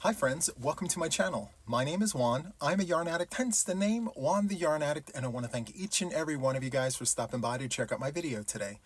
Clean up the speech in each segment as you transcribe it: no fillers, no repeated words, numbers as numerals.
Hi friends, welcome to my channel. My name is Juan. I'm a yarn addict, hence the name Juan the Yarn Addict, and I want to thank each and every one of you guys for stopping by to check out my video today.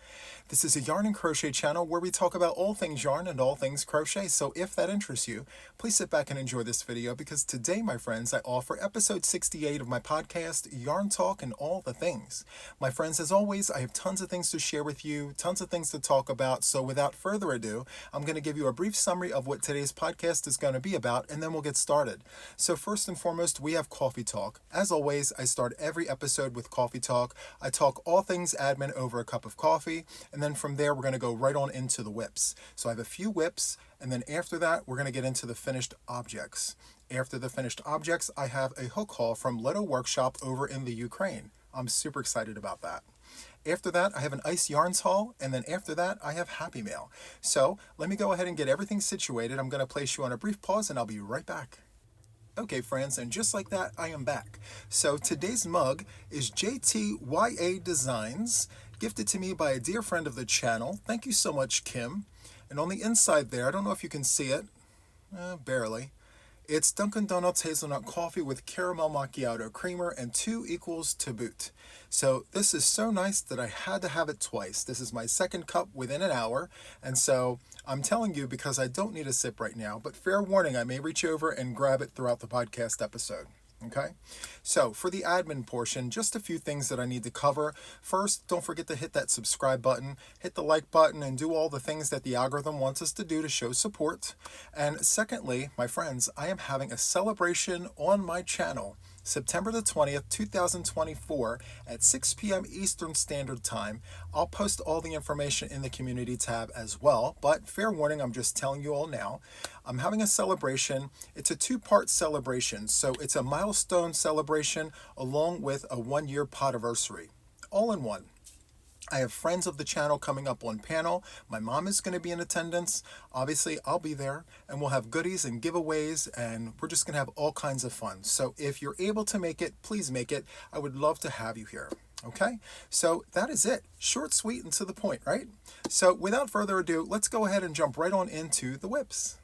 This is a yarn and crochet channel where we talk about all things yarn and all things crochet, so if that interests you, please sit back and enjoy this video because today, my friends, I offer episode 68 of my podcast, Yarn Talk and All the Things. My friends, as always, I have tons of things to share with you, tons of things to talk about, so without further ado, I'm going to give you a brief summary of what today's podcast is going to be about, and then we'll get started. So first and foremost, we have coffee talk. As always, I start every episode with coffee talk. I talk all things admin over a cup of coffee, and then from there, we're going to go right on into the whips. So I have a few whips, and then after that, we're going to get into the finished objects. After the finished objects, I have a hook haul from Leto workshop over in the Ukraine. I'm super excited about that. After that, I have an Ice Yarns haul, and then after that, I have Happy Mail. So let me go ahead and get everything situated. I'm going to place you on a brief pause, and I'll be right back. Okay, friends, and just like that, I am back. So today's mug is JTYA Designs, gifted to me by a dear friend of the channel. Thank you so much, Kim. And on the inside there, I don't know if you can see it, barely. It's Dunkin' Donuts hazelnut coffee with caramel macchiato creamer and 2 equals to boot. So this is so nice that I had to have it twice. This is my second cup within an hour, and so I'm telling you because I don't need a sip right now, but fair warning, I may reach over and grab it throughout the podcast episode. Okay, so for the admin portion, just a few things that I need to cover. First, don't forget to hit that subscribe button, hit the like button, and do all the things that the algorithm wants us to do to show support. And secondly, my friends, I am having a celebration on my channel, September the 20th, 2024 at 6 p.m. Eastern Standard Time. I'll post all the information in the community tab as well, but fair warning, I'm just telling you all now. I'm having a celebration. It's a 2-part celebration, so it's a milestone celebration along with a 1-year podiversary, all in one. I have friends of the channel coming up on panel. My mom is going to be in attendance. Obviously, I'll be there, and we'll have goodies and giveaways, and we're just going to have all kinds of fun. So if you're able to make it, please make it. I would love to have you here. Okay, so that is it. Short, sweet, and to the point, right? So without further ado, let's go ahead and jump right on into the whips.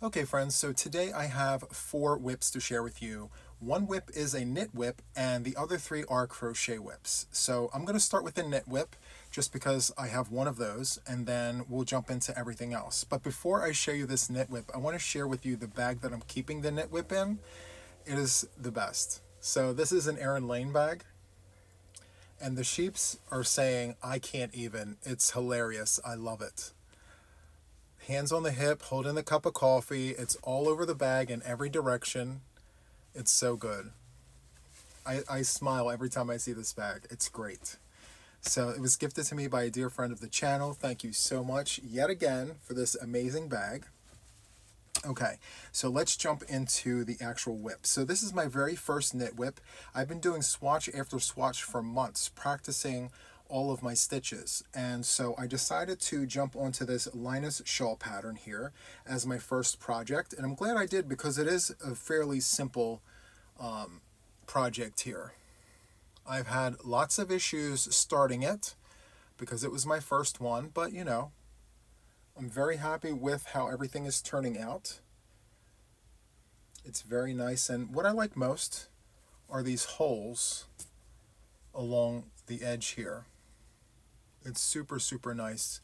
Okay, friends, so today I have 4 whips to share with you. 1 whip is a knit whip, and the other 3 are crochet whips. So I'm going to start with the knit whip, just because I have one of those, and then we'll jump into everything else. But before I show you this knit whip, I want to share with you the bag that I'm keeping the knit whip in. It is the best. So this is an Erin Lane bag, and the sheeps are saying, I can't even. It's hilarious. I love it. Hands on the hip, holding the cup of coffee. It's all over the bag in every direction. It's so good. I smile every time I see this bag. It's great. So it was gifted to me by a dear friend of the channel. Thank you so much yet again for this amazing bag. Okay, so let's jump into the actual whip. So this is my very first knit whip. I've been doing swatch after swatch for months, practicing all of my stitches, and so I decided to jump onto this Linus shawl pattern here as my first project, and I'm glad I did because it is a fairly simple project here. I've had lots of issues starting it because it was my first one, but you know, I'm very happy with how everything is turning out. It's very nice, and what I like most are these holes along the edge here. It's super, super nice.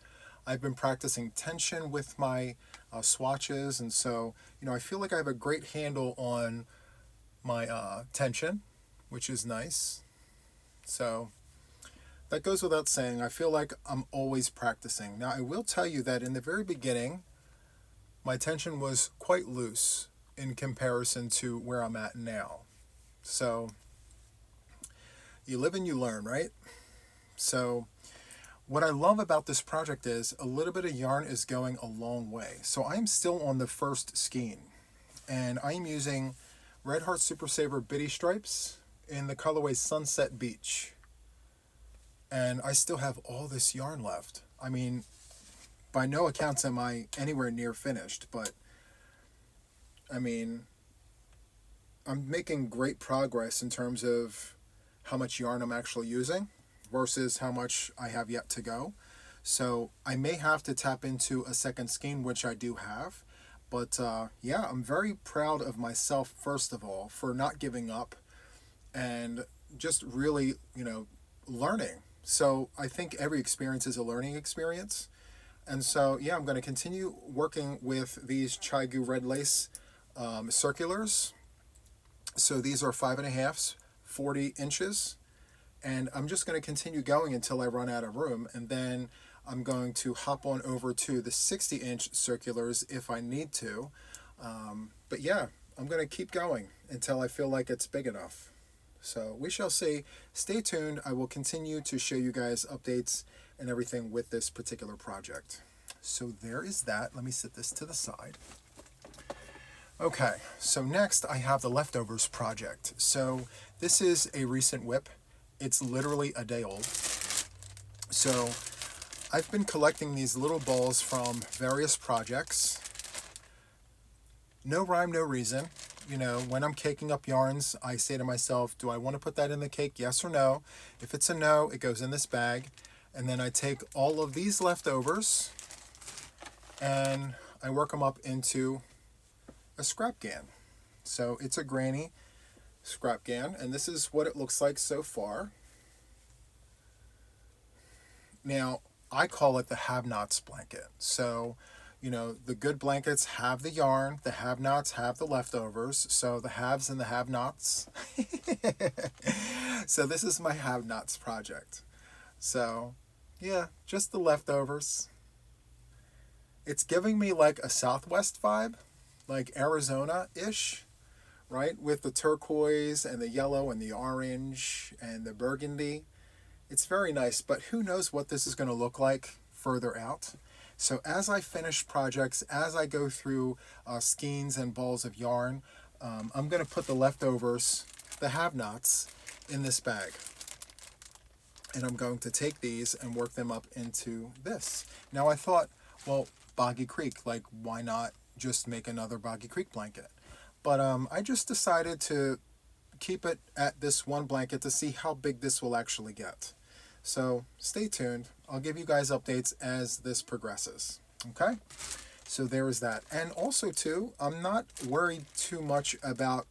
I've been practicing tension with my swatches, and so, you know, I feel like I have a great handle on my tension, which is nice. So that goes without saying. I feel like I'm always practicing. Now, I will tell you that in the very beginning, my tension was quite loose in comparison to where I'm at now. So you live and you learn, right? So what I love about this project is a little bit of yarn is going a long way. So I'm still on the first skein, and I'm using Red Heart Super Saver Biddy Stripes in the colorway Sunset Beach. And I still have all this yarn left. I mean, by no accounts am I anywhere near finished, but I mean, I'm making great progress in terms of how much yarn I'm actually using versus how much I have yet to go. So I may have to tap into a second skein, which I do have, But yeah, I'm very proud of myself, first of all, for not giving up and just really, learning. So I think every experience is a learning experience. And so, yeah, I'm going to continue working with these Chigu red lace circulars. So these are 5.5s, 40 inches. And I'm just going to continue going until I run out of room. And then I'm going to hop on over to the 60-inch circulars if I need to. But yeah, I'm going to keep going until I feel like it's big enough. So we shall see. Stay tuned. I will continue to show you guys updates and everything with this particular project. So there is that. Let me set this to the side. Okay, so next I have the leftovers project. So this is a recent whip. It's literally a day old. So I've been collecting these little balls from various projects. No rhyme, no reason. When I'm caking up yarns, I say to myself, do I want to put that in the cake? Yes or no? If it's a no, it goes in this bag. And then I take all of these leftovers and I work them up into a scrap can. So it's a granny scrap can, and this is what it looks like so far. Now, I call it the have-nots blanket. So, the good blankets have the yarn, the have-nots have the leftovers, so the haves and the have-nots. So this is my have-nots project. So, yeah, just the leftovers. It's giving me like a Southwest vibe, like Arizona-ish, right? With the turquoise and the yellow and the orange and the burgundy. It's very nice, but who knows what this is going to look like further out. So as I finish projects, as I go through skeins and balls of yarn, I'm going to put the leftovers, the have-nots, in this bag. And I'm going to take these and work them up into this. Now I thought, well, Boggy Creek, like why not just make another Boggy Creek blanket? But I just decided to keep it at this one blanket to see how big this will actually get. So stay tuned. I'll give you guys updates as this progresses. Okay? So there is that. And also too, I'm not worried too much about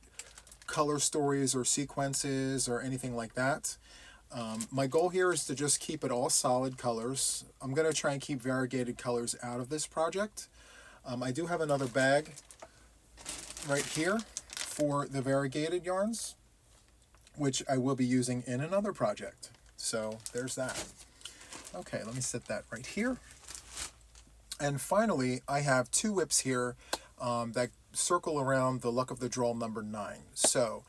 color stories or sequences or anything like that. My goal here is to just keep it all solid colors. I'm going to try and keep variegated colors out of this project. I do have another bag right here for the variegated yarns, which I will be using in another project. So there's that. Okay, let me set that right here. And finally, I have two whips here that circle around the luck of the draw number 9. So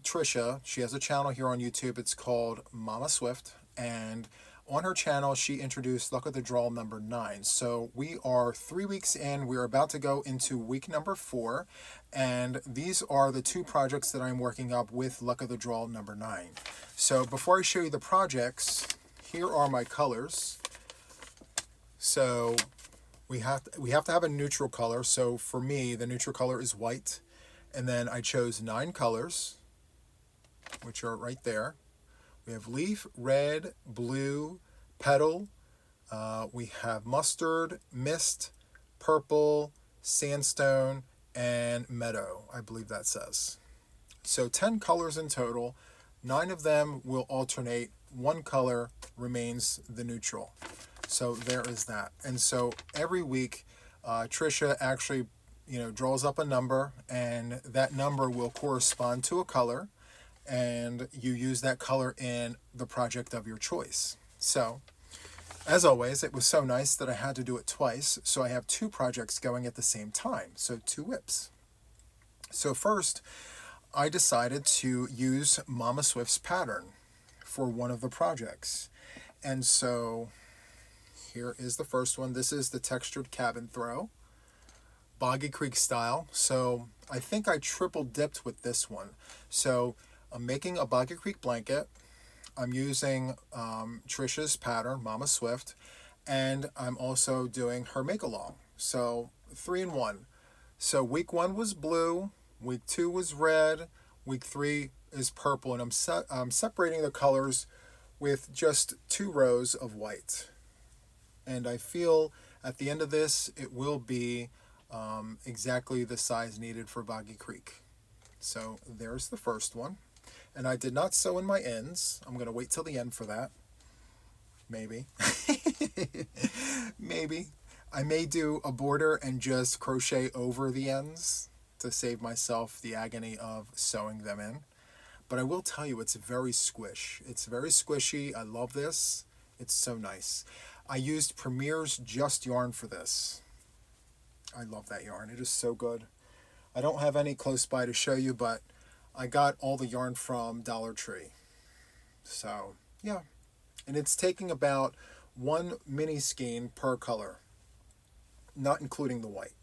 Tricia, she has a channel here on YouTube. It's called Mama Swift, and on her channel she introduced luck of the draw number 9. So we are 3 weeks in. We're about to go into week number 4, and these are the two projects that I'm working up with luck of the draw number 9. So before I show you the projects, here are my colors. So we have to have a neutral color. So for me, the neutral color is white, and then I chose 9 colors, which are right there. We have leaf, red, blue, petal. We have mustard, mist, purple, sandstone, and meadow, I believe that says. So 10 colors in total. 9 of them will alternate. 1 color remains the neutral. So there is that. And so every week, Tricia actually, draws up a number, and that number will correspond to a color, and you use that color in the project of your choice. So, as always, it was so nice that I had to do it twice, so I have 2 projects going at the same time, so 2 whips. So first, I decided to use Mama Swift's pattern for one of the projects. And so here is the first one. This is the textured cabin throw, Boggy Creek style. So I think I triple dipped with this one. So I'm making a Boggy Creek blanket. I'm using Tricia's pattern, Mama Swift, and I'm also doing her make-along. So 3 in 1. So week 1 was blue, week 2 was red, week 3 is purple, and I'm separating the colors with just 2 rows of white. And I feel at the end of this, it will be exactly the size needed for Boggy Creek. So there's the first one. And I did not sew in my ends. I'm going to wait till the end for that. Maybe. Maybe. I may do a border and just crochet over the ends to save myself the agony of sewing them in. But I will tell you, it's very squish. It's very squishy. I love this. It's so nice. I used Premier's Just Yarn for this. I love that yarn. It is so good. I don't have any close by to show you, but I got all the yarn from Dollar Tree. So, yeah. And it's taking about 1 mini skein per color, not including the white.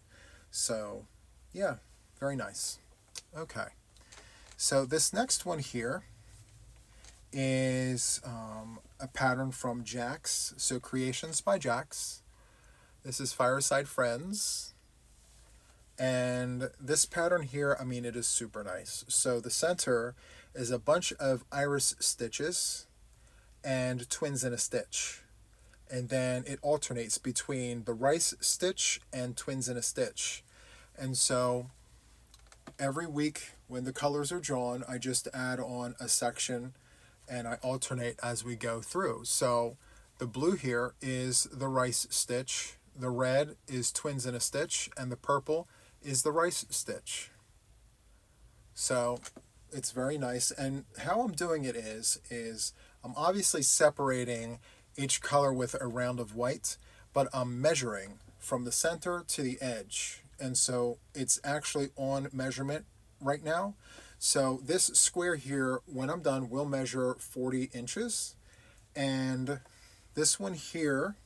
So, yeah, very nice. Okay. So this next one here is a pattern from Jax. So Creations by Jax. This is Fireside Friends. And this pattern here, I mean, it is super nice. So the center is a bunch of iris stitches and twins in a stitch. And then it alternates between the rice stitch and twins in a stitch. And so every week when the colors are drawn, I just add on a section and I alternate as we go through. So the blue here is the rice stitch, the red is twins in a stitch, and the purple is the rice stitch. So it's very nice. And how I'm doing it is I'm obviously separating each color with a round of white, but I'm measuring from the center to the edge. And so it's actually on measurement right now. So this square here, when I'm done, will measure 40 inches. And this one here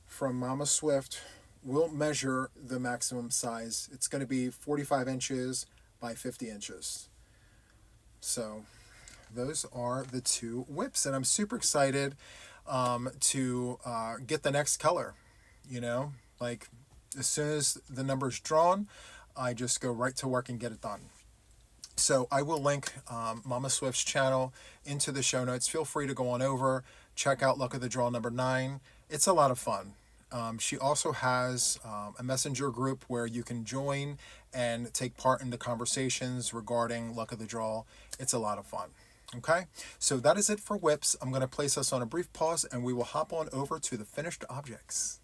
from Mama Swift will measure the maximum size. It's going to be 45 inches by 50 inches. So those are the two whips. And I'm super excited to get the next color. You know, like as soon as the number's drawn, I just go right to work and get it done. So I will link Mama Swift's channel into the show notes. Feel free to go on over, check out Luck of the Draw number 9. It's a lot of fun. She also has a messenger group where you can join and take part in the conversations regarding Luck of the Draw. It's a lot of fun. Okay, so that is it for whips. I'm going to place us on a brief pause and we will hop on over to the finished objects.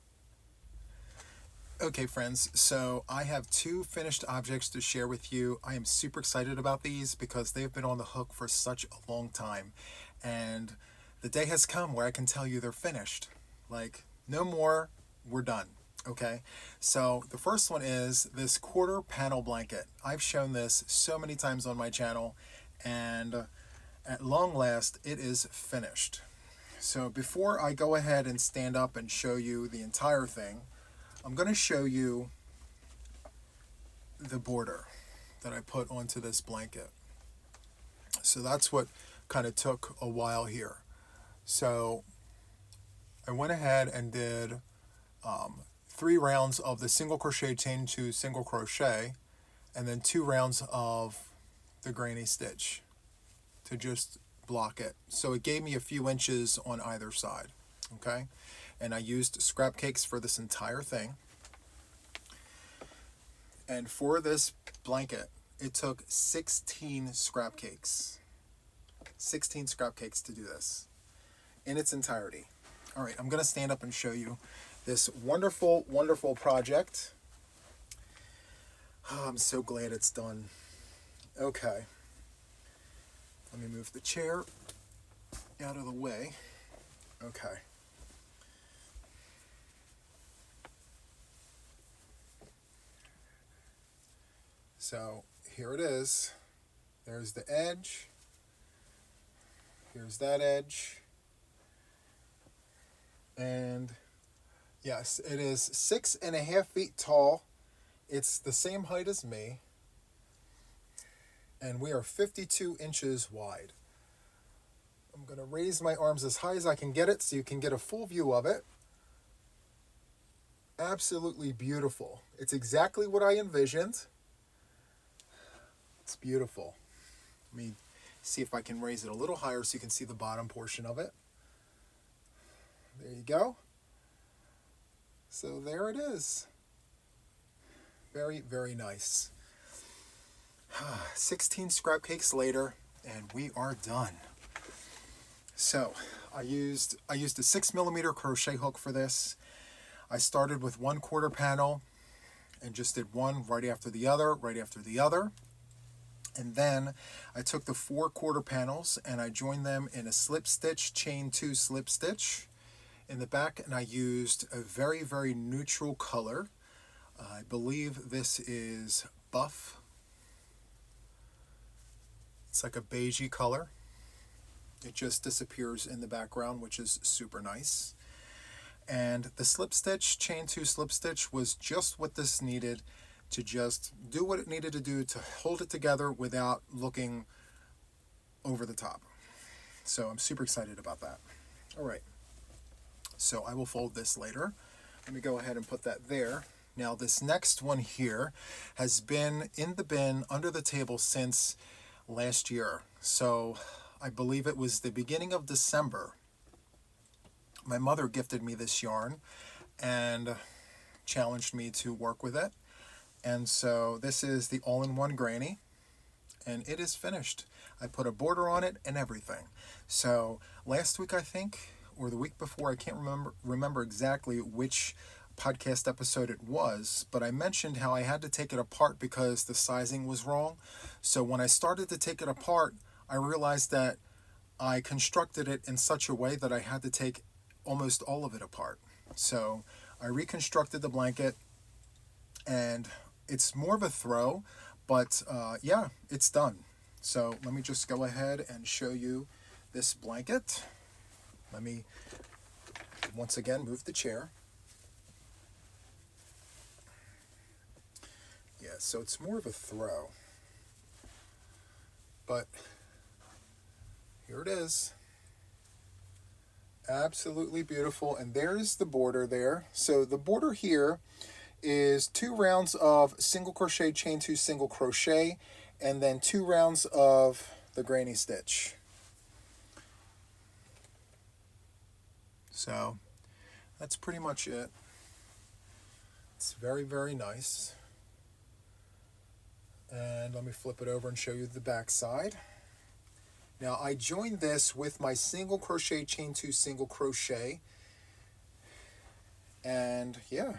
Okay, friends, so I have 2 finished objects to share with you. I am super excited about these because they've been on the hook for such a long time. And the day has come where I can tell you they're finished. Like, no more, we're done. Okay, so the first one is this quarter panel blanket. I've shown this so many times on my channel, and at long last, it is finished. So before I go ahead and stand up and show you the entire thing, I'm going to show you the border that I put onto this blanket. So that's what kind of took a while here. So I went ahead and did 3 rounds of the single crochet chain to single crochet, and then 2 rounds of the granny stitch to just block it. So it gave me a few inches on either side. Okay, and I used scrap cakes for this entire thing. And for this blanket, it took 16 scrap cakes. 16 scrap cakes to do this in its entirety. All right, I'm going to stand up and show you this wonderful, wonderful project. Oh, I'm so glad it's done. Okay. Let me move the chair out of the way. Okay. So here it is. There's the edge. Here's that edge. And yes, it is 6.5 feet tall. It's the same height as me. And we are 52 inches wide. I'm going to raise my arms as high as I can get it so you can get a full view of it. Absolutely beautiful. It's exactly what I envisioned. It's beautiful. Let me see if I can raise it a little higher so you can see the bottom portion of it. There you go. So there it is. Very, very nice. 16 scrap cakes later, and we are done. So I used a 6mm crochet hook for this. I started with 1/4 panel and just did one right after the other, right after the other. And then I took the 4/4 panels and I joined them in a slip stitch, chain 2 slip stitch in the back, and I used a very, very neutral color. I believe this is buff. It's like a beigey color. It just disappears in the background, which is super nice. And the slip stitch, chain 2 slip stitch, was just what this needed to just do what it needed to do to hold it together without looking over the top. So I'm super excited about that. All right. So I will fold this later. Let me go ahead and put that there. Now this next one here has been in the bin under the table since last year. So I believe it was the beginning of December. My mother gifted me this yarn and challenged me to work with it. And so this is the all-in-one granny, and it is finished. I put a border on it and everything. So last week, I think, or the week before, I can't remember exactly which podcast episode it was, but I mentioned how I had to take it apart because the sizing was wrong. So when I started to take it apart, I realized that I constructed it in such a way that I had to take almost all of it apart. So I reconstructed the blanket, and it's more of a throw, but yeah, it's done. So let me just go ahead and show you this blanket. Let me once again move the chair. Yeah, so it's more of a throw, but here it is. Absolutely beautiful. And there's the border there. So the border here is 2 rounds of single crochet, chain 2 single crochet, and then 2 rounds of the granny stitch. So that's pretty much it. It's very, very nice. And let me flip it over and show you the back side. Now I joined this with my single crochet, chain 2 single crochet, and yeah,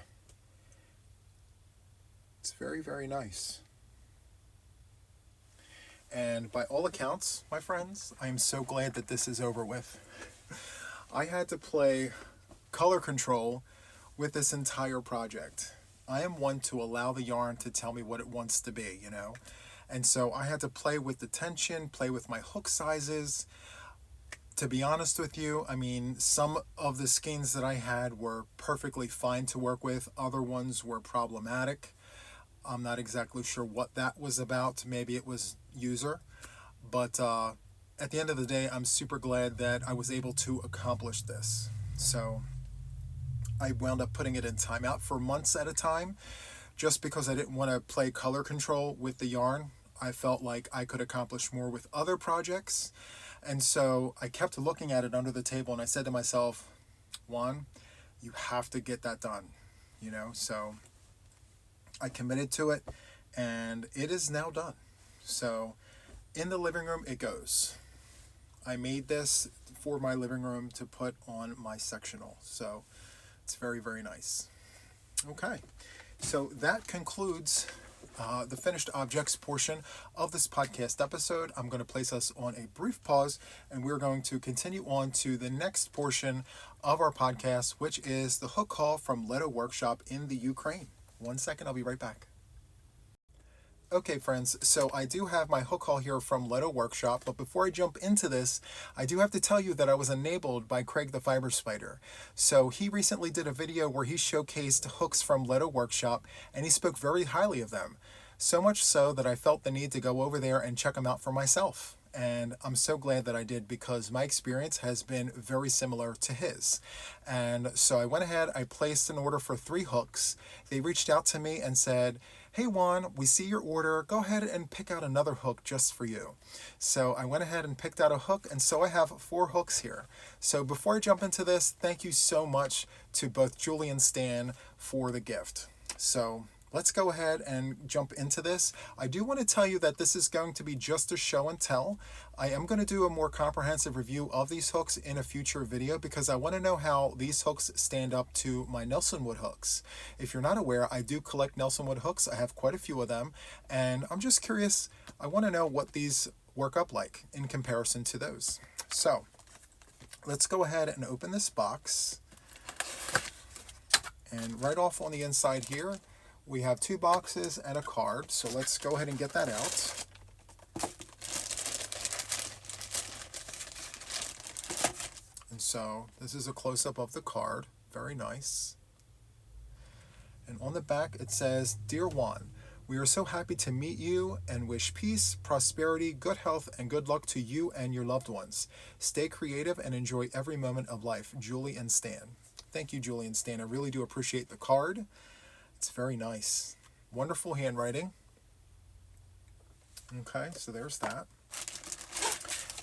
it's very, very nice. And by all accounts, my friends, I am so glad that this is over with. I had to play color control with this entire project. I am one to allow the yarn to tell me what it wants to be, you know? And so I had to play with the tension, play with my hook sizes. To be honest with you, I mean, some of the skeins that I had were perfectly fine to work with. Other ones were problematic. I'm not exactly sure what that was about. Maybe it was user. But at the end of the day, I'm super glad that I was able to accomplish this. So I wound up putting it in timeout for months at a time, just because I didn't want to play color control with the yarn. I felt like I could accomplish more with other projects. And so I kept looking at it under the table, and I said to myself, Juan, you have to get that done, you know? So I committed to it, and it is now done. So in the living room it goes. I made this for my living room to put on my sectional. So it's very, very nice. Okay. So that concludes the finished objects portion of this podcast episode. I'm going to place us on a brief pause, and we're going to continue on to the next portion of our podcast, which is the hook haul from Leto Workshop in the Ukraine. 1 second, I'll be right back. Okay, friends, so I do have my hook haul here from Leto Workshop, but before I jump into this, I do have to tell you that I was enabled by Craig the Fiber Spider. So he recently did a video where he showcased hooks from Leto Workshop, and he spoke very highly of them. So much so that I felt the need to go over there and check them out for myself. And I'm so glad that I did, because my experience has been very similar to his. And so I went ahead, I placed an order for 3 hooks. They reached out to me and said, hey Juan, we see your order, go ahead and pick out another hook just for you. So I went ahead and picked out a hook, and so I have 4 hooks here. So before I jump into this, thank you so much to both Julie and Stan for the gift. So let's go ahead and jump into this. I do want to tell you that this is going to be just a show and tell. I am going to do a more comprehensive review of these hooks in a future video because I want to know how these hooks stand up to my Nelson Wood hooks. If you're not aware, I do collect Nelson Wood hooks. I have quite a few of them, and I'm just curious. I want to know what these work up like in comparison to those. So let's go ahead and open this box. And right off on the inside here, we have 2 boxes and a card. So let's go ahead and get that out. And so this is a close-up of the card. Very nice. And on the back it says, "Dear Juan, we are so happy to meet you and wish peace, prosperity, good health, and good luck to you and your loved ones. Stay creative and enjoy every moment of life. Julie and Stan." Thank you, Julie and Stan. I really do appreciate the card. It's very nice. Wonderful handwriting. Okay, so there's that.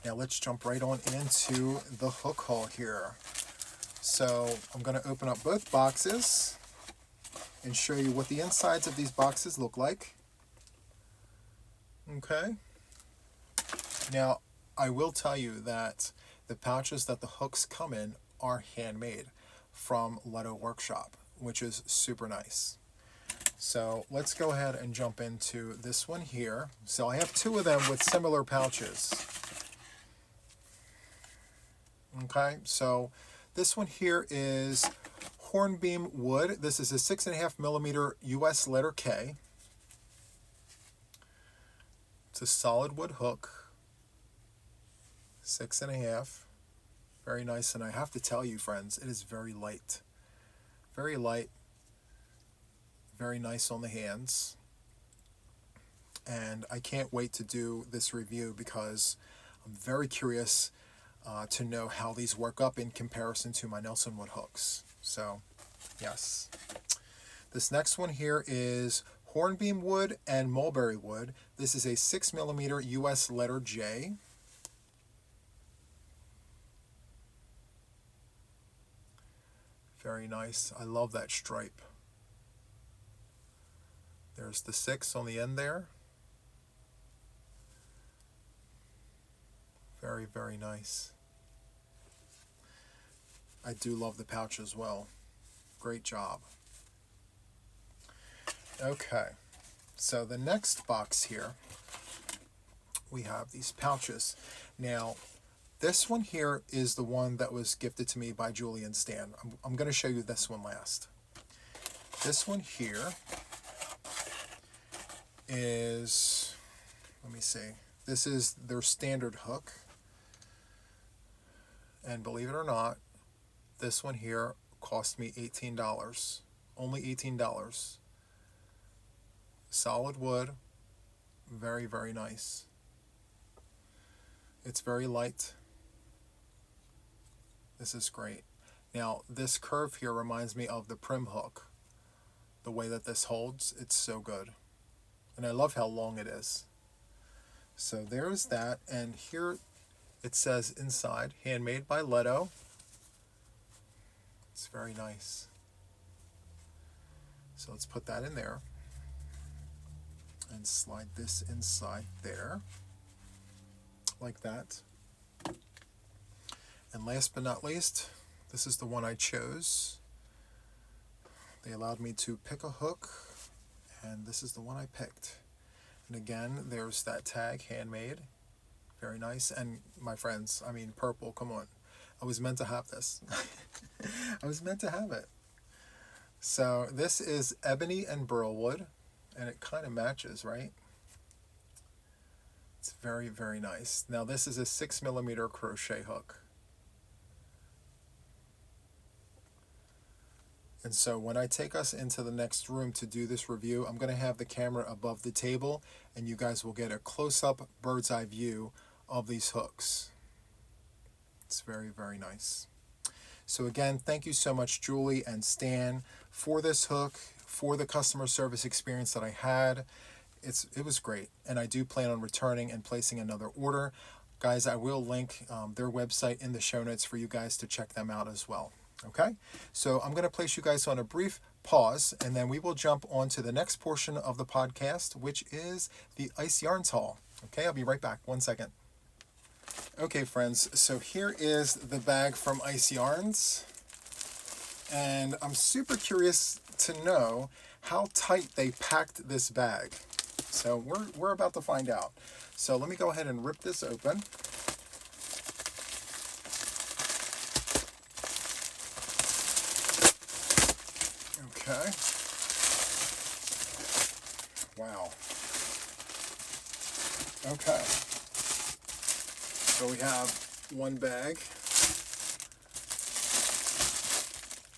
Now let's jump right on into the hook haul here. So I'm going to open up both boxes and show you what the insides of these boxes look like. Okay. Now, I will tell you that the pouches that the hooks come in are handmade from Leto Workshop, which is super nice. So let's go ahead and jump into this one here. So I have 2 of them with similar pouches. Okay, so this one here is hornbeam wood. This is a 6.5 millimeter US letter K. It's a solid wood hook, 6.5. Very nice, and I have to tell you, friends, it is very light. Very light. Very nice on the hands. And I can't wait to do this review because I'm very curious to know how these work up in comparison to my Nelson Wood hooks. So, yes. This next one here is hornbeam wood and mulberry wood. This is a 6 millimeter US letter J. Very nice. I love that stripe. There's the 6 on the end there. Very, very nice. I do love the pouch as well. Great job. Okay, so the next box here, we have these pouches. Now, this one here is the one that was gifted to me by Julie and Stan. I'm going to show you this one last. This one here is, let me see, this is their standard hook. And believe it or not, this one here cost me $18. Only $18. Solid wood. Very, very nice. It's very light. This is great. Now, this curve here reminds me of the Prim hook. The way that this holds, it's so good. And I love how long it is. So there's that. And here it says inside, handmade by Leto. It's very nice. So let's put that in there. And slide this inside there. Like that. And last but not least, this is the one I chose. They allowed me to pick a hook, and this is the one I picked. And again, there's that tag, handmade. Very nice. And my friends, I mean, purple, come on. I was meant to have this. I was meant to have it. So this is ebony and burl wood, and it kind of matches, right? It's very, very nice. Now this is a 6 millimeter crochet hook. And so when I take us into the next room to do this review, I'm going to have the camera above the table, and you guys will get a close-up bird's eye view of these hooks. It's very, very nice. So again, thank you so much, Julie and Stan, for this hook, for the customer service experience that I had. It was great, and I do plan on returning and placing another order. Guys, I will link their website in the show notes for you guys to check them out as well. Okay, so I'm going to place you guys on a brief pause, and then we will jump on to the next portion of the podcast, which is the Ice Yarns haul. Okay, I'll be right back. 1 second. Okay, friends, so here is the bag from Ice Yarns, and I'm super curious to know how tight they packed this bag. So we're about to find out. So let me go ahead and rip this open. Okay. Wow. Okay. So we have one bag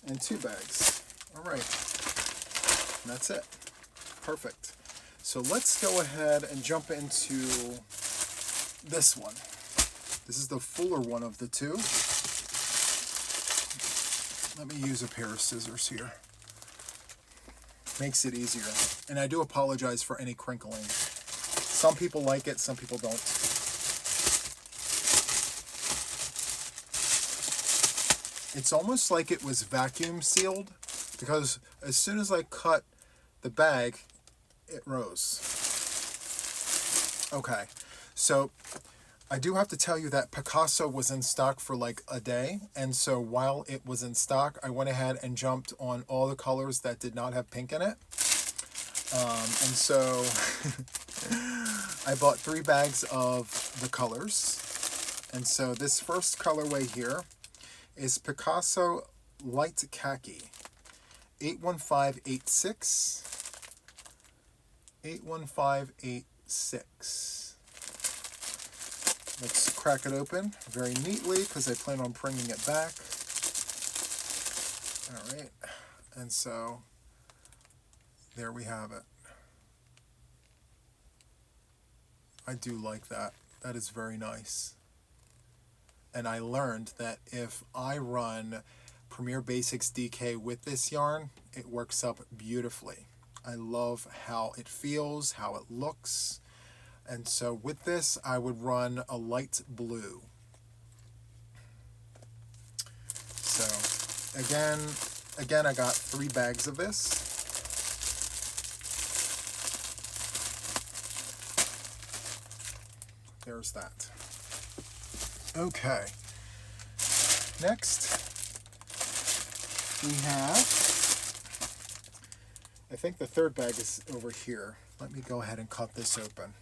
and two bags. All right. And that's it. Perfect. So let's go ahead and jump into this one. This is the fuller one of the two. Let me use a pair of scissors here. Makes it easier. And I do apologize for any crinkling. Some people like it, some people don't. It's almost like it was vacuum sealed, because as soon as I cut the bag, it rose. Okay, so I do have to tell you that Picasso was in stock for like a day, and so while it was in stock, I went ahead and jumped on all the colors that did not have pink in it. And so I bought 3 bags of the colors. And so this first colorway here is Picasso Light Khaki, 81586. 81586. Let's crack it open very neatly because I plan on bringing it back. All right, and so there we have it. I do like that. That is very nice. And I learned that if I run Premier Basics DK with this yarn, it works up beautifully. I love how it feels, how it looks. And so with this, I would run a light blue. So again, I got 3 bags of this. There's that. Okay. Next, we have, I think the third bag is over here. Let me go ahead and cut this open.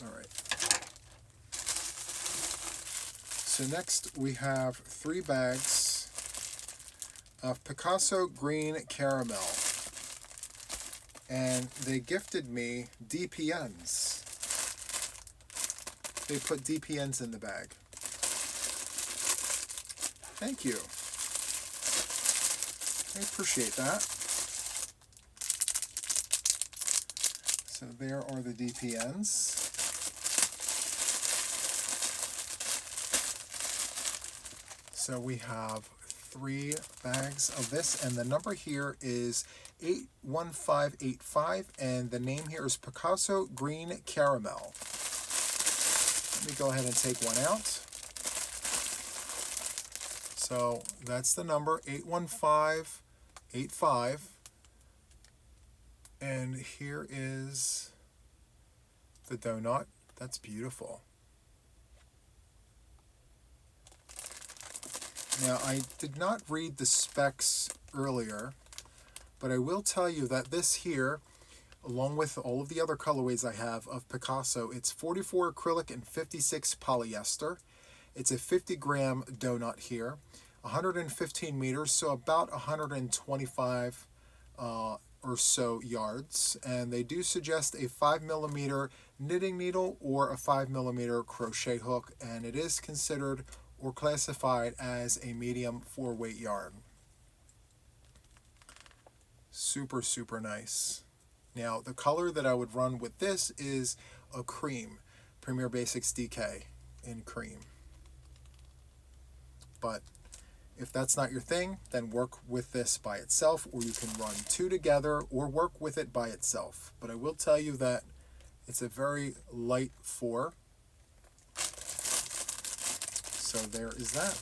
All right. So next we have 3 bags of Picasso Green Caramel. And they gifted me DPNs. They put DPNs in the bag. Thank you. I appreciate that. So there are the DPNs. So we have 3 bags of this, and the number here is 81585, and the name here is Picasso Green Caramel. Let me go ahead and take one out. So that's the number, 81585. And here is the donut. That's beautiful. Now, I did not read the specs earlier, but I will tell you that this here, along with all of the other colorways I have of Picasso, it's 44 acrylic and 56 polyester. It's a 50-gram donut here, 115 meters, so about 125 or so yards. And they do suggest a 5mm knitting needle or a 5mm crochet hook, and it is considered or classified as a medium 4-weight yarn. Super, super nice. Now, the color that I would run with this is a cream, Premier Basics DK in cream. But if that's not your thing, then work with this by itself, or you can run 2 together or work with it by itself. But I will tell you that it's a very light 4. So there is that.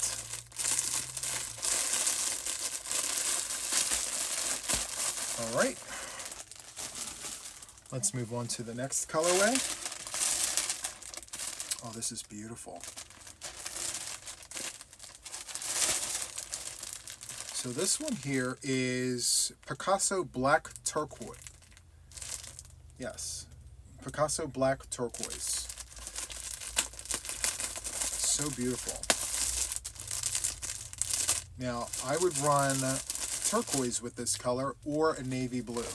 All right. Let's move on to the next colorway. Oh, this is beautiful. So this one here is Picasso Black Turquoise. Yes, Picasso Black Turquoise. So beautiful. Now, I would run turquoise with this color or a navy blue.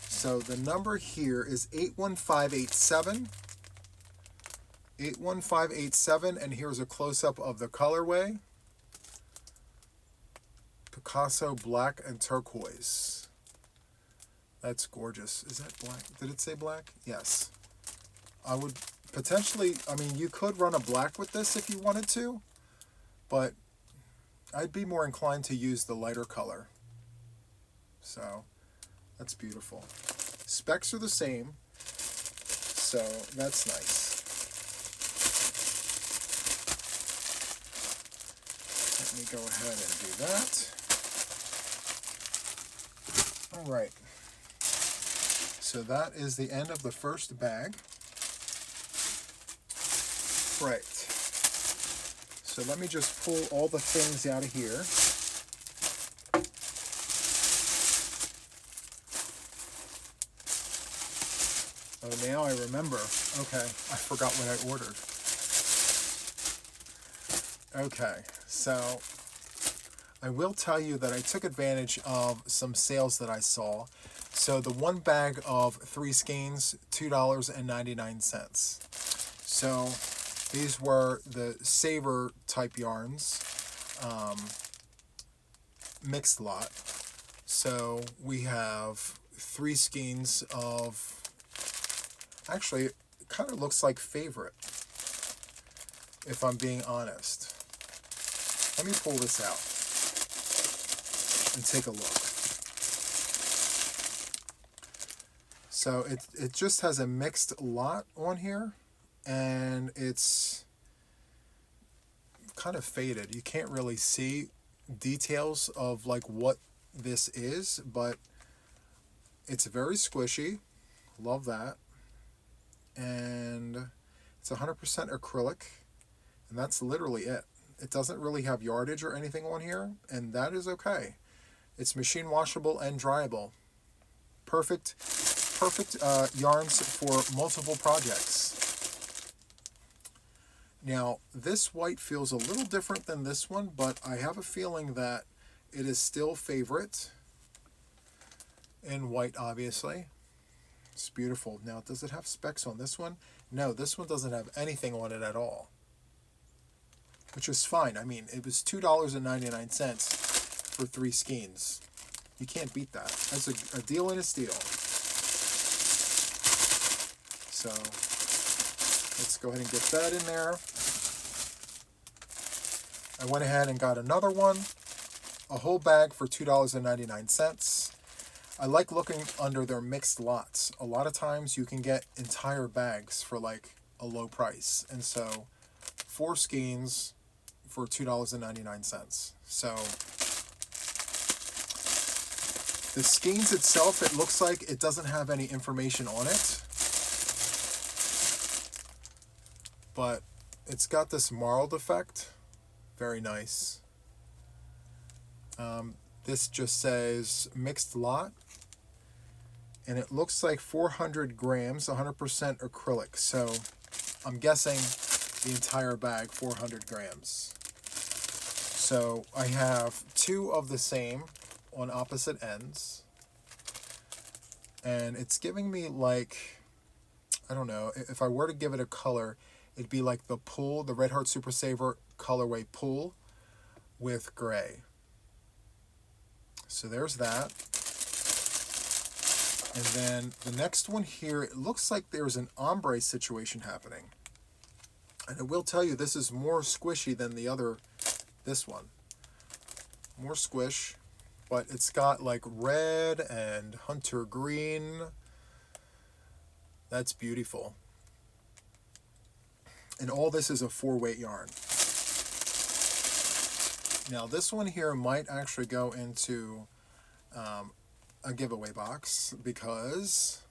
So the number here is 81587. 81587, and here's a close-up of the colorway. Picasso Black and Turquoise. That's gorgeous. Is that black? Did it say black? Yes. I would potentially, I mean, you could run a black with this if you wanted to, but I'd be more inclined to use the lighter color. So, that's beautiful. Specs are the same, so that's nice. Let me go ahead and do that. All right. So that is the end of the first bag. Right. So let me just pull all the things out of here. Oh, now I remember. Okay, I forgot what I ordered. Okay, so I will tell you that I took advantage of some sales that I saw. So the one bag of 3 skeins, $2.99. So these were the Savor type yarns, mixed lot. So we have 3 skeins of, actually it kind of looks like Favorite, if I'm being honest. Let me pull this out and take a look. So it just has a mixed lot on here, and it's kind of faded. You can't really see details of like what this is, but it's very squishy. Love that. And it's 100% acrylic, and that's literally it. It doesn't really have yardage or anything on here, and that is okay. It's machine washable and dryable. Perfect yarns for multiple projects. Now, this white feels a little different than this one, but I have a feeling that it is still Favorite in white, obviously. It's beautiful. Now, does it have specs on this one? No, this one doesn't have anything on it at all, which is fine. I mean, it was $2.99 for 3 skeins. You can't beat that. That's a deal and a steal. So let's go ahead and get that in there. I went ahead and got another one, a whole bag for $2.99. I like looking under their mixed lots. A lot of times you can get entire bags for like a low price. And so 4 skeins for $2.99. So the skeins itself, it looks like it doesn't have any information on it, but it's got this marled effect. Very nice. This just says mixed lot, and it looks like 400 grams, 100% acrylic. So I'm guessing the entire bag, 400 grams. So I have 2 of the same on opposite ends, and it's giving me like, I don't know, if I were to give it a color, it'd be like the Pool, the Red Heart Super Saver colorway Pool with gray. So there's that. And then the next one here, it looks like there's an ombre situation happening. And I will tell you, this is more squishy than the other, this one. More squish, but it's got like red and hunter green. That's beautiful. And all this is a 4-weight yarn. Now this one here might actually go into a giveaway box because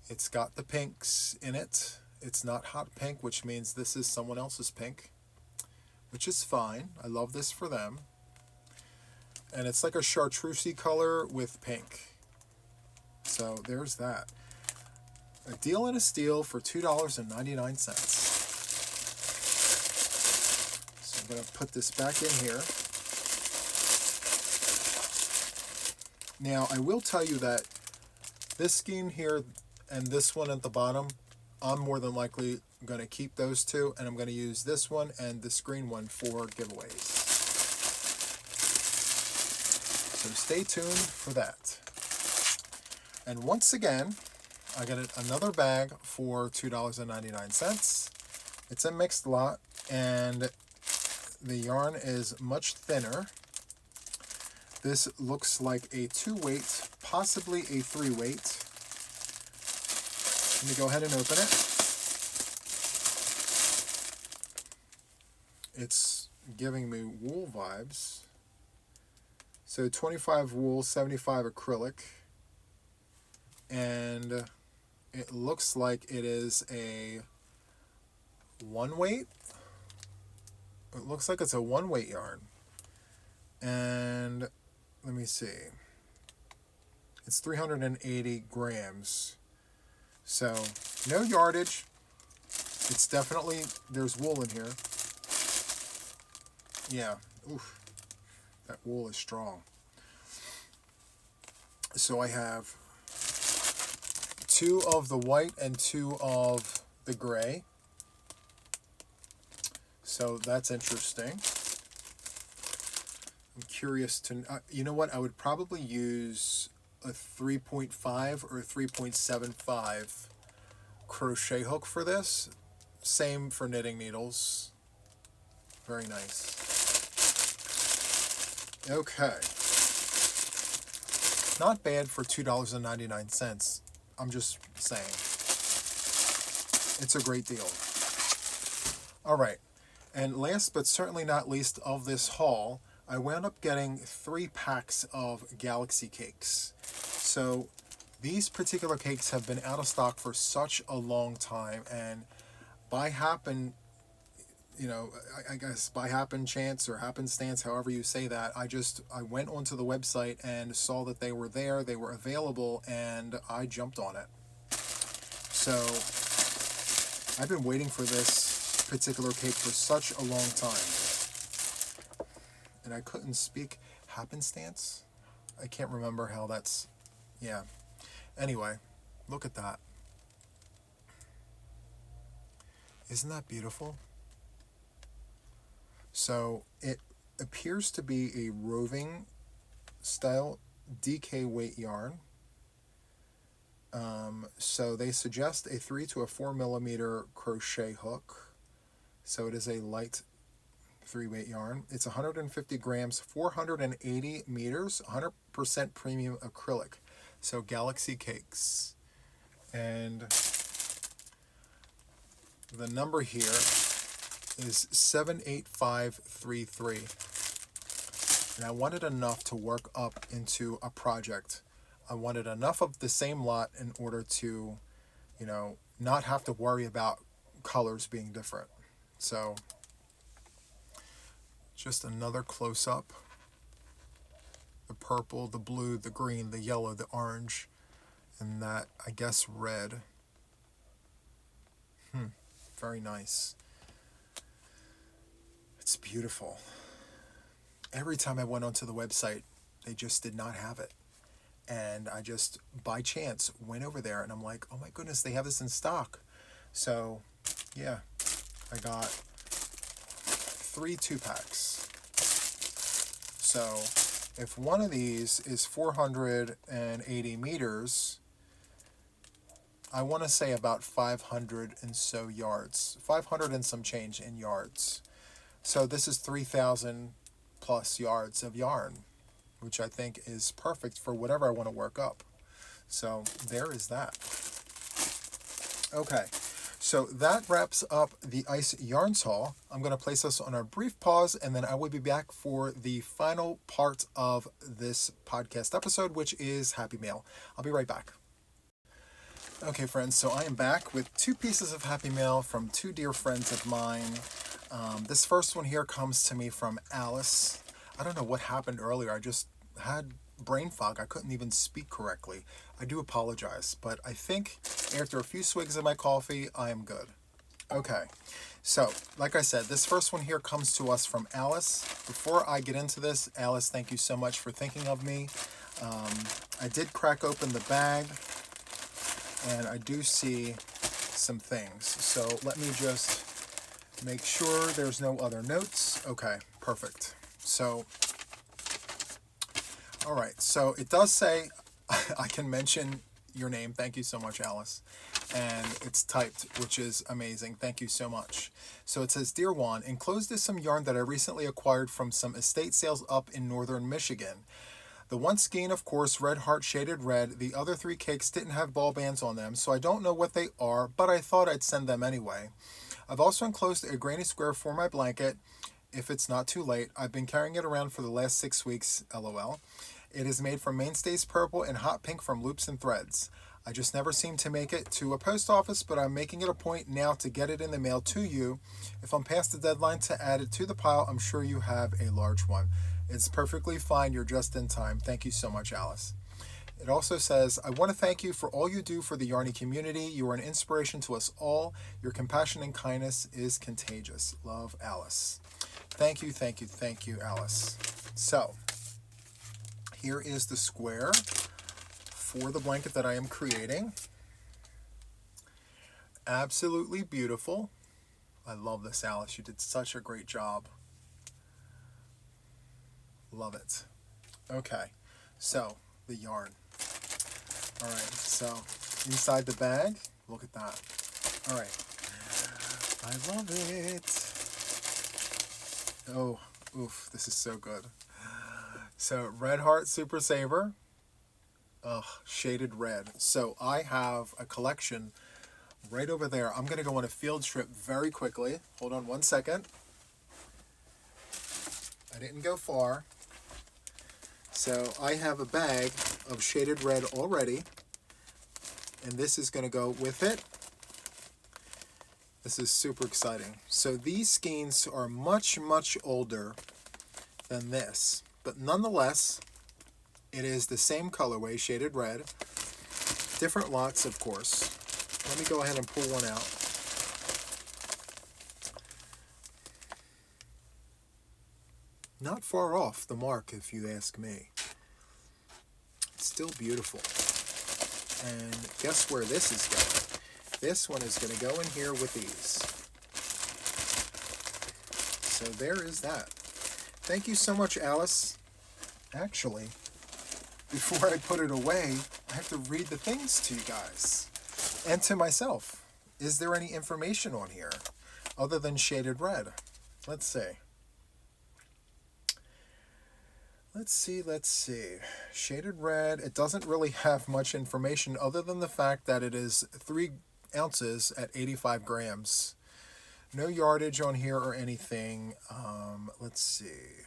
it's got the pinks in it. It's not hot pink, which means this is someone else's pink, which is fine. I love this for them. And it's like a chartreusey color with pink. So there's that. A deal and a steal for $2.99. So I'm going to put this back in here. Now, I will tell you that this scheme here and this one at the bottom, I'm more than likely going to keep those two, and I'm going to use this one and this green one for giveaways. So stay tuned for that. And once again, I got another bag for $2.99. It's a mixed lot, and the yarn is much thinner. This looks like a 2-weight, possibly a 3-weight. Let me go ahead and open it. It's giving me wool vibes. So 25 wool, 75 acrylic. And it looks like it is a 1-weight. It looks like it's a 1-weight yarn. And let me see. It's 380 grams. So, no yardage. It's definitely, there's wool in here. Yeah, oof. That wool is strong. So I have 2 of the white and 2 of the gray. So that's interesting. I'm curious to, you know what, I would probably use a 3.5 or a 3.75 crochet hook for this. Same for knitting needles. Very nice. Okay. Not bad for $2.99. I'm just saying. It's a great deal. All right. And last but certainly not least of this haul, I wound up getting 3 packs of Galaxy cakes. So these particular cakes have been out of stock for such a long time, and by happen, you know, I guess by happen chance or happenstance, however you say that, I went onto the website and saw that they were there, they were available, and I jumped on it. So I've been waiting for this particular cake for such a long time. And I couldn't speak happenstance. I can't remember how that's, yeah. Anyway, look at that. Isn't that beautiful? So it appears to be a roving style DK weight yarn. So they suggest a 3 to a 4 millimeter crochet hook. So it is a light 3-weight yarn. It's 150 grams, 480 meters, 100% premium acrylic. So Galaxy cakes. And the number here is 78533. And I wanted enough to work up into a project. I wanted enough of the same lot in order to, you know, not have to worry about colors being different. So just another close-up. The purple, the blue, the green, the yellow, the orange, and that, I guess, red. Very nice. It's beautiful. Every time I went onto the website, they just did not have it. And I just, by chance, went over there, and I'm like, oh my goodness, they have this in stock. So, yeah, I got 3 2-packs. So if one of these is 480 meters, I want to say about 500 and so yards, 500 and some change in yards. So this is 3,000 plus yards of yarn, which I think is perfect for whatever I want to work up. So there is that. Okay, So that wraps up the Ice Yarns haul. I'm going to place us on a brief pause, and then I will be back for the final part of this podcast episode, which is Happy Mail. I'll be right back. Okay, friends, so I am back with 2 pieces of Happy Mail from 2 dear friends of mine. This first one here comes to me from Alice. I don't know what happened earlier. I just had brain fog. I couldn't even speak correctly. I do apologize, but I think after a few swigs of my coffee, I am good. Okay, so like I said, this first one here comes to us from Alice. Before I get into this, Alice, thank you so much for thinking of me. I did crack open the bag, and I do see some things. So let me just make sure there's no other notes. Okay, perfect. So, all right, so it does say I can mention your name. Thank you so much, Alice. And it's typed, which is amazing. Thank you so much. So it says, Dear Juan, enclosed is some yarn that I recently acquired from some estate sales up in northern Michigan. The one skein, of course, red heart shaded red. The other 3 cakes didn't have ball bands on them, so I don't know what they are, but I thought I'd send them anyway. I've also enclosed a granny square for my blanket, if it's not too late. I've been carrying it around for the last 6 weeks, LOL. It is made from Mainstays Purple and Hot Pink from Loops and Threads. I just never seem to make it to a post office, but I'm making it a point now to get it in the mail to you. If I'm past the deadline to add it to the pile, I'm sure you have a large one. It's perfectly fine. You're just in time. Thank you so much, Alice. It also says, I want to thank you for all you do for the Yarny community. You are an inspiration to us all. Your compassion and kindness is contagious. Love, Alice. Thank you, thank you, thank you, Alice. So, here is the square for the blanket that I am creating. Absolutely beautiful. I love this, Alice. You did such a great job. Love it. Okay, so the yarn. All right, so inside the bag, look at that. All right, I love it. Oh, oof, this is so good. So Red Heart Super Saver, shaded red. So I have a collection right over there. I'm gonna go on a field trip very quickly. Hold on one second. I didn't go far. So I have a bag of shaded red already, and this is going to go with it. This is super exciting. So these skeins are much, much older than this, but nonetheless, it is the same colorway, shaded red. Different lots, of course. Let me go ahead and pull one out. Not far off the mark, if you ask me. It's still beautiful. And guess where this is going? This one is going to go in here with these. So there is that. Thank you so much, Alice. Actually, before I put it away, I have to read the things to you guys. And to myself. Is there any information on here other than shaded red? Let's see. Let's see. Shaded red. It doesn't really have much information other than the fact that it is 3 ounces at 85 grams. No yardage on here or anything. Let's see.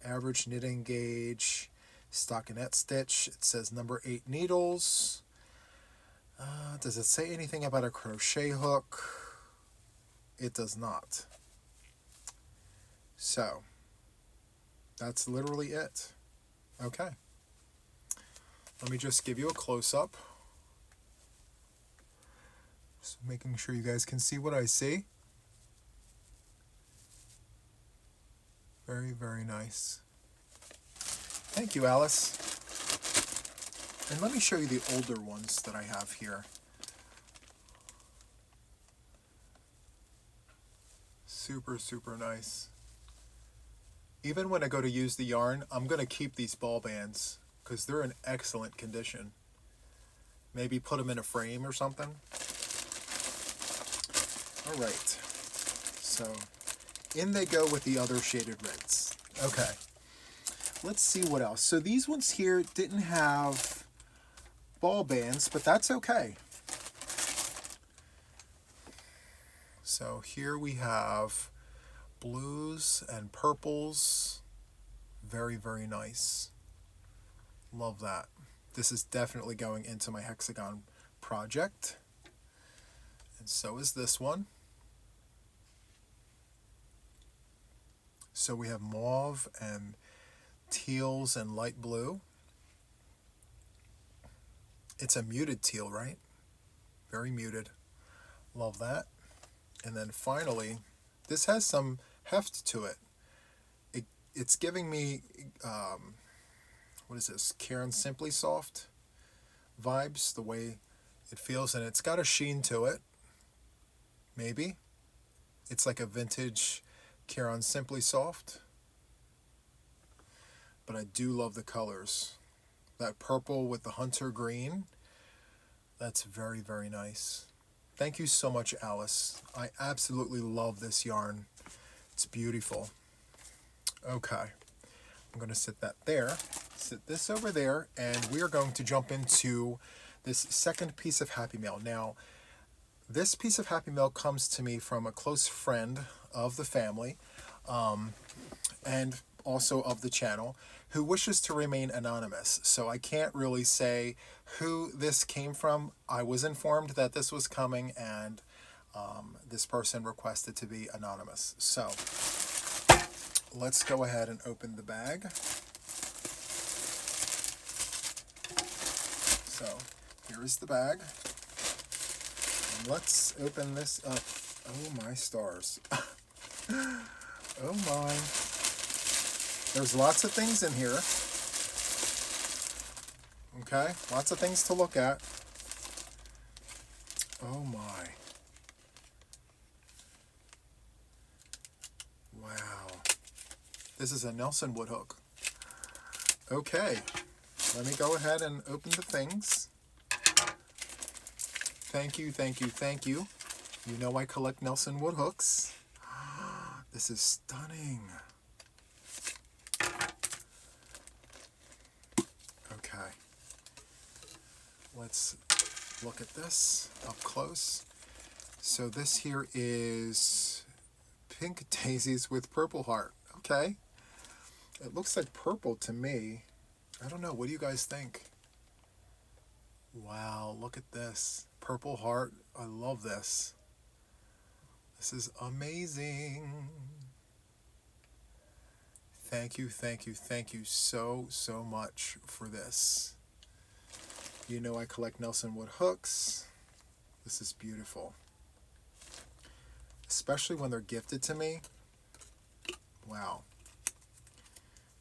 Average knitting gauge. Stockinette stitch. It says number 8 needles. Does it say anything about a crochet hook? It does not. So, that's literally it. Okay. Let me just give you a close-up. Just making sure you guys can see what I see. Very, very nice. Thank you, Alice. And let me show you the older ones that I have here. Super, super nice. Even when I go to use the yarn, I'm going to keep these ball bands because they're in excellent condition. Maybe put them in a frame or something. All right. So in they go with the other shaded reds. Okay. Let's see what else. So these ones here didn't have ball bands, but that's okay. So here we have blues and purples. Very, very nice. Love that. This is definitely going into my hexagon project. And so is this one. So we have mauve and teals and light blue. It's a muted teal, right? Very muted. Love that. And then finally, this has some heft to it. It's giving me, what is this, Cairn Simply Soft vibes, the way it feels. And it's got a sheen to it, maybe. It's like a vintage Cairn Simply Soft. But I do love the colors. That purple with the hunter green, that's very, very nice. Thank you so much, Alice. I absolutely love this yarn. It's beautiful. Okay, I'm going to sit that there, sit this over there, and we are going to jump into this second piece of Happy Mail. Now, this piece of Happy Mail comes to me from a close friend of the family, and also of the channel, who wishes to remain anonymous. So I can't really say who this came from. I was informed that this was coming, and this person requested to be anonymous. So let's go ahead and open the bag. So here is the bag. And let's open this up. Oh my stars. Oh my. There's lots of things in here. Okay, lots of things to look at. Oh my. Wow. This is a Nelson wood hook. Okay, let me go ahead and open the things. Thank you, thank you, thank you. You know I collect Nelson wood hooks. This is stunning. Okay. Let's look at this up close. So this here is pink daisies with purple heart. Okay. It looks like purple to me. I don't know. What do you guys think? Wow, look at this. Purple heart. I love this. This is amazing. Thank you, thank you, thank you so, so much for this. You know I collect Nelson wood hooks. This is beautiful. Especially when they're gifted to me. Wow.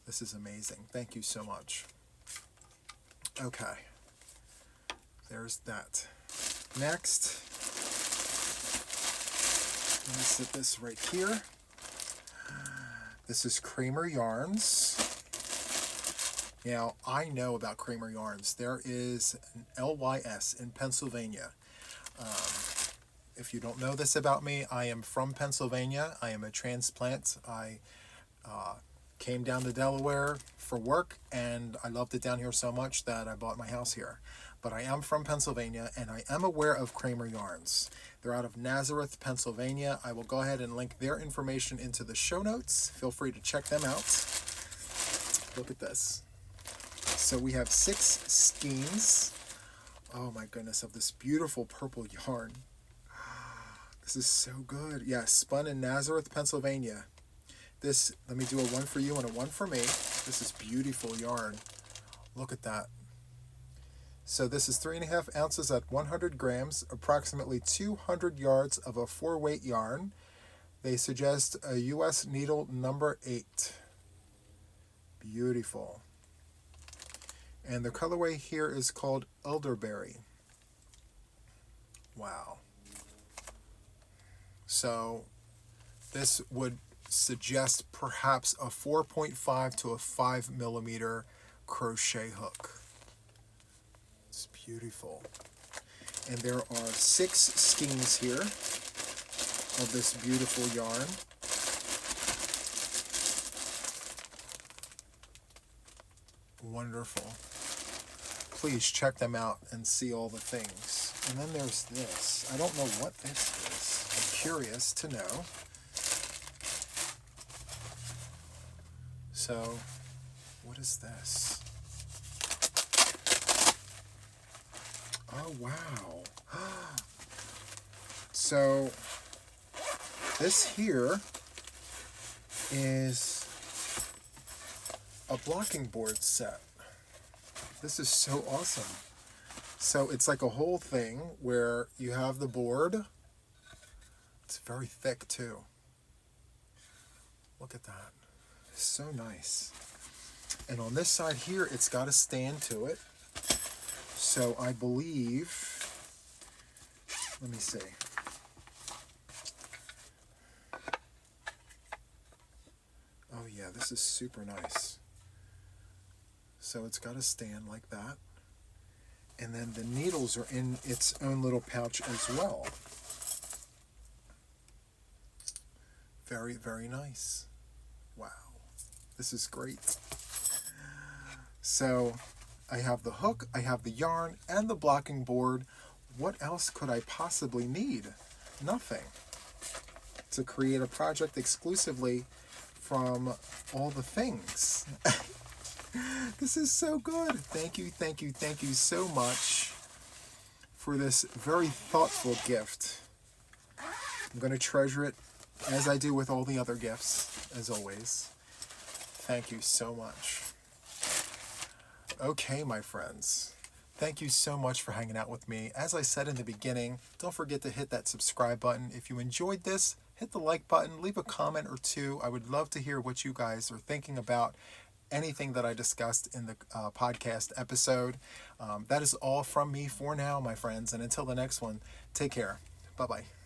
This is amazing. Thank you so much. Okay. There's that. Next, let me sit this right here. This is Kramer Yarns. Now, I know about Kramer Yarns. There is an LYS in Pennsylvania. If you don't know this about me, I am from Pennsylvania. I am a transplant. I came down to Delaware for work, and I loved it down here so much that I bought my house here. But I am from Pennsylvania, and I am aware of Kramer Yarns. They're out of Nazareth, Pennsylvania. I will go ahead and link their information into the show notes. Feel free to check them out. Look at this. So we have 6 skeins. Oh my goodness, of this beautiful purple yarn. This is so good. Yeah, spun in Nazareth, Pennsylvania. This, let me do a one for you and a one for me. This is beautiful yarn. Look at that. So this is 3.5 ounces at 100 grams, approximately 200 yards of a 4-weight yarn. They suggest a US needle number 8. Beautiful. And the colorway here is called Elderberry. Wow. So this would suggest perhaps a 4.5 to a 5 millimeter crochet hook. It's beautiful. And there are 6 skeins here of this beautiful yarn. Wonderful. Please check them out and see all the things. And then there's this. I don't know what this is. I'm curious to know. So, what is this? Oh, wow. So, this here is a blocking board set. This is so awesome. So it's like a whole thing where you have the board. It's very thick too. Look at that. It's so nice. And on this side here, it's got a stand to it. So I believe, let me see. Oh yeah, this is super nice. So it's got a stand like that. And then the needles are in its own little pouch as well. Very, very nice. Wow. This is great. So I have the hook, I have the yarn, and the blocking board. What else could I possibly need? Nothing. To create a project exclusively from all the things. This is so good. Thank you so much for this very thoughtful gift. I'm going to treasure it as I do with all the other gifts, as always. Thank you so much. Okay, my friends. Thank you so much for hanging out with me. As I said in the beginning, don't forget to hit that subscribe button. If you enjoyed this, hit the like button, leave a comment or two. I would love to hear what you guys are thinking about anything that I discussed in the podcast episode. That is all from me for now, my friends. And until the next one, take care. Bye-bye.